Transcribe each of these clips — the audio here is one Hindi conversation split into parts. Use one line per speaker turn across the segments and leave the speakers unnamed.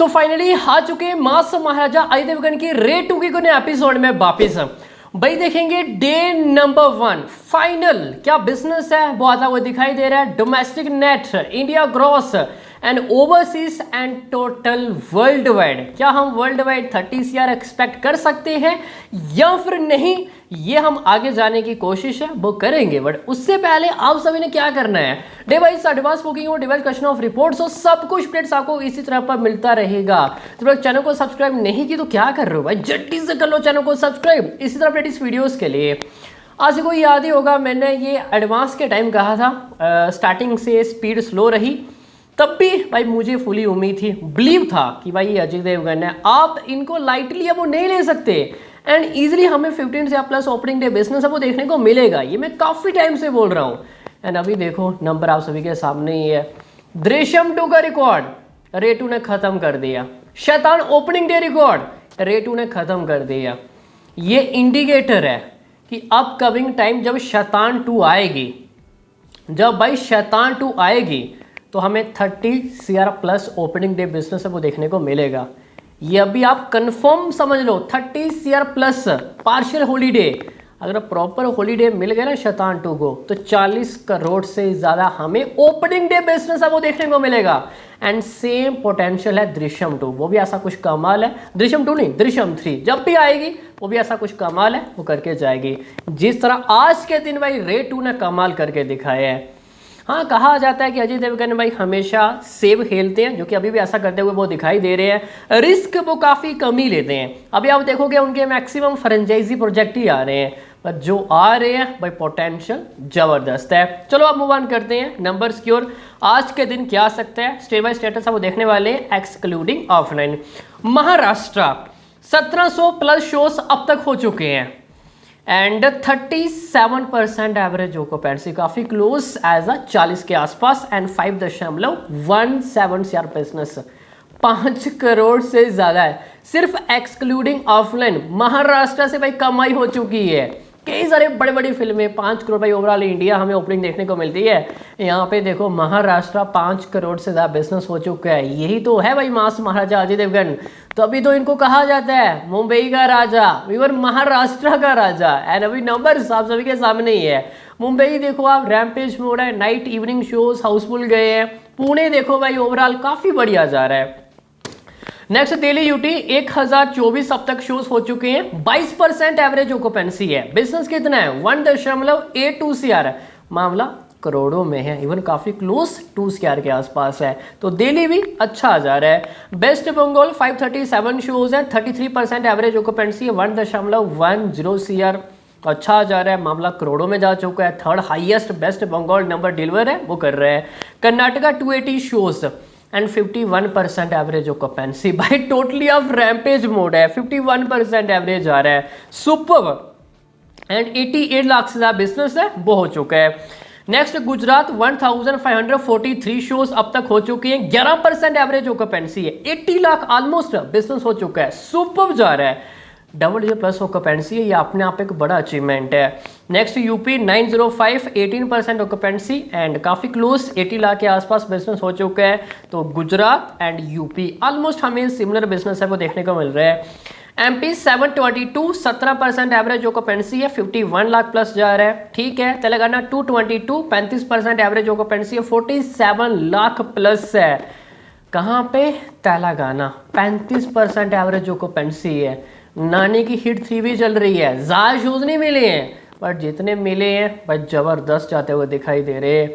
तो फाइनली आ चुके हैं मास महाराजा अजय देवगन की रेड 2 के नए एपिसोड में वापिस। भाई देखेंगे डे नंबर 1 फाइनल क्या बिजनेस है वो आता हुआ दिखाई दे रहा है। Domestic net, India gross and overseas and total world wide. क्या हम वर्ल्ड वाइड 30 CR एक्सपेक्ट कर सकते हैं या फिर नहीं, ये हम आगे जाने की कोशिश है वो करेंगे। बट उससे पहले आप सभी ने क्या करना है, डे वाइज एडवांस बुकिंग हो, डिवाइस क्वेश्चन ऑफ रिपोर्ट्स हो, सब कुछ अपडेट्स आपको इसी तरह पर मिलता रहेगा। तो लोग चैनल को सब्सक्राइब नहीं की तो क्या कर रहे हो भाई, जल्दी से कर लो चैनल को सब्सक्राइब इसी तरह अपडेट इस वीडियोस के लिए। आज को याद ही होगा मैंने ये एडवांस के टाइम कहा था, स्टार्टिंग से स्पीड स्लो रही, तब भी भाई मुझे फुली उम्मीद थी, बिलीव था कि भाई ये अजय देवगन है, आप इनको लाइटली अब वो नहीं ले सकते एंड इजीली हमें 15 से प्लस ओपनिंग डे बिजनेस है वो देखने को मिलेगा। ये मैं काफी टाइम से बोल रहा हूँ एंड अभी देखो नंबर आप सभी के सामने ही है। दृश्यम 2 का रिकॉर्ड रे 2 ने खत्म कर दिया। शैतान ओपनिंग डे रिकॉर्ड रे 2 ने खत्म कर दिया। ये इंडिकेटर है कि अपकमिंग टाइम जब शैतान 2 आएगी, जब भाई शैतान 2 आएगी तो हमें 30 CR plus opening day business है वो देखने को मिलेगा। ये अभी आप कंफर्म समझ लो 30 CR प्लस पार्शियल हॉलीडे, अगर प्रॉपर हॉलीडे मिल गया ना शैतान 2 को तो 40 करोड़ से ज़्यादा हमें ओपनिंग डे बिजनेस है वो देखने को मिलेगा। एंड सेम पोटेंशियल है दृश्यम 2, वो भी ऐसा कुछ कमाल है। दृश्यम 2 नहीं, दृश्यम 3 जब भी आएगी वो भी ऐसा कुछ कमाल है वो करके जाएगी, जिस तरह आज के दिन भाई रे 2 ने कमाल करके दिखाया है। हाँ, कहा जाता है कि अजय देवगन भाई हमेशा सेव खेलते हैं, जो कि अभी भी ऐसा करते हुए वो दिखाई दे रहे हैं। रिस्क वो काफ़ी कम ही लेते हैं। अभी आप देखोगे उनके मैक्सिमम फ्रेंचाइजी प्रोजेक्ट ही आ रहे हैं, पर जो आ रहे हैं भाई पोटेंशियल ज़बरदस्त है। चलो अब मूव ऑन करते हैं नंबर्स की ओर। आज के दिन क्या आ सकता है, स्टेट बाय स्टेटस वो देखने वाले हैं excluding offline. Maharashtra 1700 plus shows अब तक हो चुके हैं एंड 37% एवरेज ऑक्यूपेंसी, काफी क्लोज एज अ 40 के आसपास एंड 5.17 CR बिजनेस 5 करोड़ से ज्यादा है सिर्फ एक्सक्लूडिंग ऑफलाइन। महाराष्ट्र से भाई कमाई हो चुकी है, कई सारे बड़ी बड़ी फिल्में 5 करोड़ भाई ओवरऑल इंडिया हमें ओपनिंग देखने को मिलती है। यहाँ पे देखो महाराष्ट्र 5 करोड़ से ज़्यादा बिजनेस हो चुका है। यही तो है भाई मास महाराजा अजय देवगन। तो अभी तो इनको कहा जाता है मुंबई का राजा, इवन महाराष्ट्र का राजा। एंड अभी नंबर आप सभी के सामने ही है। मुंबई देखो आप रैम्पेज में हो रहा है, नाइट इवनिंग शोज हाउसफुल गए हैं। पुणे देखो भाई ओवरऑल काफ़ी बढ़िया जा रहा है। नेक्स्ट दिल्ली यूटी 1024 अब तक शोज हो चुके हैं, 22% एवरेज ऑक्यूपेंसी है। बिजनेस कितना है 1.82 CR, मामला करोड़ों में है, इवन काफी क्लोज 2 CR के आसपास है। तो दिल्ली भी अच्छा जा रहा है। वेस्ट बंगाल 537 शोज है, 33% एवरेज ऑक्यूपेंसी है, 1.10 CR, अच्छा जा रहा है, मामला करोड़ों में जा चुका है। Third highest West Bengal number deliver है वो कर रहे हैं। Karnataka 280 shows and 51% average occupancy, भाई टोटली ऑफ रैम्पेज मोड है, 51% एवरेज आ रहा है, सुपर। एंड 88 लाख से ज़्यादा बिजनेस है वो हो चुका है। नेक्स्ट गुजरात 1543 शोज अब तक हो चुके हैं, 11% एवरेज ऑक्यूपेंसी है, 80 लाख ऑलमोस्ट बिजनेस हो चुका है, सुपर जा रहा है, डबल डिजिट प्लस ऑक्यूपेंसी है, ये अपने आप एक बड़ा अचीवमेंट है। नेक्स्ट यूपी 905 18% ऑक्यूपेंसी एंड काफ़ी क्लोज 80 लाख के आसपास बिजनेस हो चुका है। तो गुजरात एंड यूपी ऑलमोस्ट हमें सिमिलर बिजनेस है वो देखने को मिल रहा है। एमपी 722 17% एवरेज ऑक्यूपेंसी है, 51 लाख प्लस जा रहा है, ठीक है। तेलंगाना 222 35% एवरेज ऑक्यूपेंसी है, 47 लाख प्लस है। कहाँ पे तेलंगाना 35% एवरेज ऑक्यूपेंसी है। नानी की हिट 3 भी चल रही है, ज़्यादा शोज नहीं मिले हैं बट जितने मिले हैं भाई ज़बरदस्त जाते हुए दिखाई दे रहे हैं।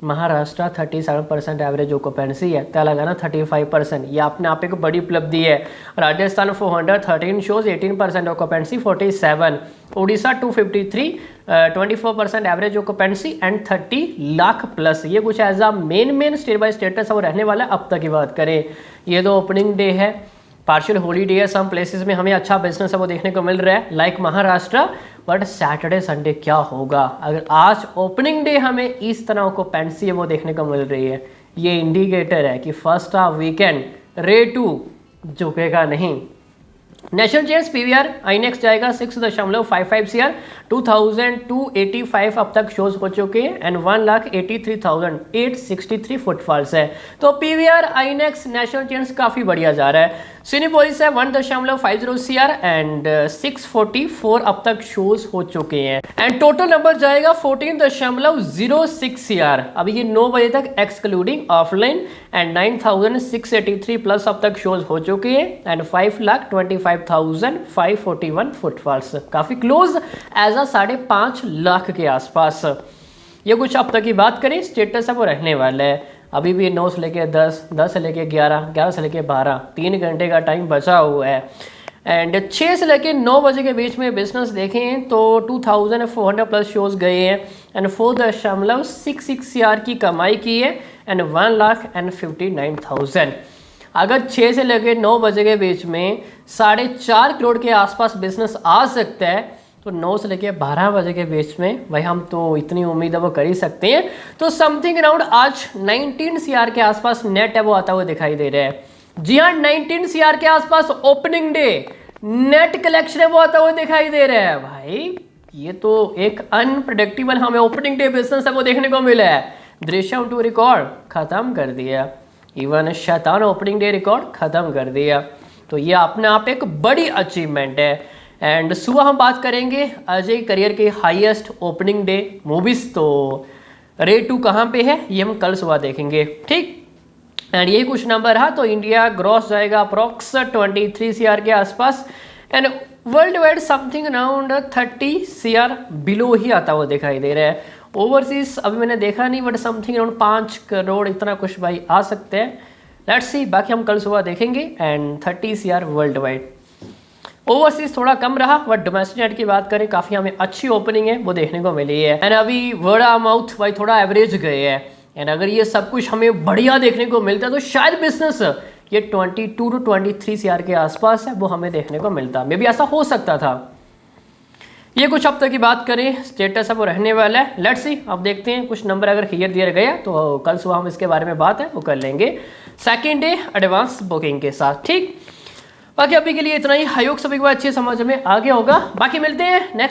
महाराष्ट्र 37% एवरेज ऑक्यूपेंसी है, तेलंगाना 35%, ये अपने आप एक बड़ी उपलब्धि है। Rajasthan 413 shows 18% occupancy 47, Odisha 253 24% average occupancy and 30 lakh plus. ये कुछ as a main state by states वो रहने वाला है। अब तक की बात करें, ये तो ओपनिंग डे है, पार्शियल हॉलीडे है, सम प्लेसेस में हमें अच्छा बिजनेस है वो देखने को मिल रहा है like Maharashtra. But Saturday Sunday क्या होगा, अगर आज ओपनिंग डे हमें इस तरह को पेंसी है वो देखने को मिल रही है, ये इंडिकेटर है कि फर्स्ट हाफ वीकेंड रे 2 झुकेगा नहीं। नेशनल चेंज पीवीआर आईनेक्स जाएगा 6.55 सीआर, 2285 अब तक शोज हो चुके हैं एंड 1,83,863 फुटफॉल्स है। तो पीवीआर आईनेक्स नेशनल चेंज काफी बढ़िया जा रहा है। सिनेपोलिस है 1.50 सीआर एंड 644 अब तक शोज हो चुके हैं एंड टोटल नंबर जाएगा 14.06 सीआर। अभी ये 9 बजे तक एक्सक्लूडिंग ऑफलाइन एंड 9,683 प्लस अब तक शोज हो चुके हैं एंड 5,25,541 फुटफॉल्स, काफी क्लोज एज अ 5.5 लाख के आसपास। ये कुछ अब तक की बात करें, स्टेटस है वो रहने वाला है। अभी भी 9 से लेके 10, 10 से लेके 11, 11 से लेके 12, 3 घंटे का टाइम बचा हुआ है एंड 6 से लेके 9 बजे के बीच में बिजनेस देखें तो 2,400 प्लस शोज गए हैं एंड 4.66 सीआर की कमाई की है एंड 1,59,000। अगर 6 से लेके 9 बजे के बीच में 4.5 करोड़ के आसपास बिजनेस आ सकता है तो 9 से लेके 12 बजे के बीच में भाई हम तो इतनी उम्मीद है वो कर ही सकते हैं। तो समथिंग अराउंड आज 19 सीआर के आसपास नेट है वो आता हुआ दिखाई दे रहा है। जी हाँ, 19 सीआर के आसपास ओपनिंग डे नेट कलेक्शन है वो आता हुआ दिखाई दे रहा है। भाई ये तो एक अनप्रेडिक्टेबल हमें ओपनिंग डे बिजनेस है वो देखने को मिला है। दृश्यम 2 रिकॉर्ड खत्म कर दिया, इवन शैतान ओपनिंग डे रिकॉर्ड खत्म कर दिया। तो ये अपने आप एक बड़ी अचीवमेंट है एंड सुबह हम बात करेंगे अजय करियर के हाईएस्ट ओपनिंग डे मूवीज। तो रेट 2 कहाँ पे है ये हम कल सुबह देखेंगे, ठीक। एंड यही कुछ नंबर है तो इंडिया ग्रॉस जाएगा अप्रॉक्स 23 सीआर के आसपास and world wide something around 30 CR below ही आता हुआ दिखाई दे रहा है। ओवरसीज अभी मैंने देखा नहीं बट समथिंग अराउंड 5 करोड़ इतना कुछ भाई आ सकते हैं। लेट्स सी, बाकी हम कल सुबह देखेंगे and 30 CR world wide. Overseas थोड़ा कम रहा बट डोमेस्टिक नेट की बात करें काफी हमें अच्छी ओपनिंग है वो देखने को मिली है एंड अभी वर्ड ऑफ माउथ भाई थोड़ा एवरेज गए हैं एंड अगर ये सब कुछ हमें बढ़िया देखने को मिलता है तो शायद बिजनेस ये 22 टू 23 सीआर के आसपास है वो हमें देखने को मिलता, मे बी ऐसा हो सकता था। ये कुछ अब तक की बात करें, स्टेटस है वो रहने वाला है। लेट्स सी, अब देखते हैं कुछ नंबर अगर क्लियर दिया गया तो कल सुबह हम इसके बारे में बात है वो कर लेंगे सेकेंड डे एडवांस बुकिंग के साथ, ठीक। बाकी अभी के लिए इतना ही। आई होप सभी को अच्छी समझ में आ गया होगा। बाकी मिलते हैं नेक्स्ट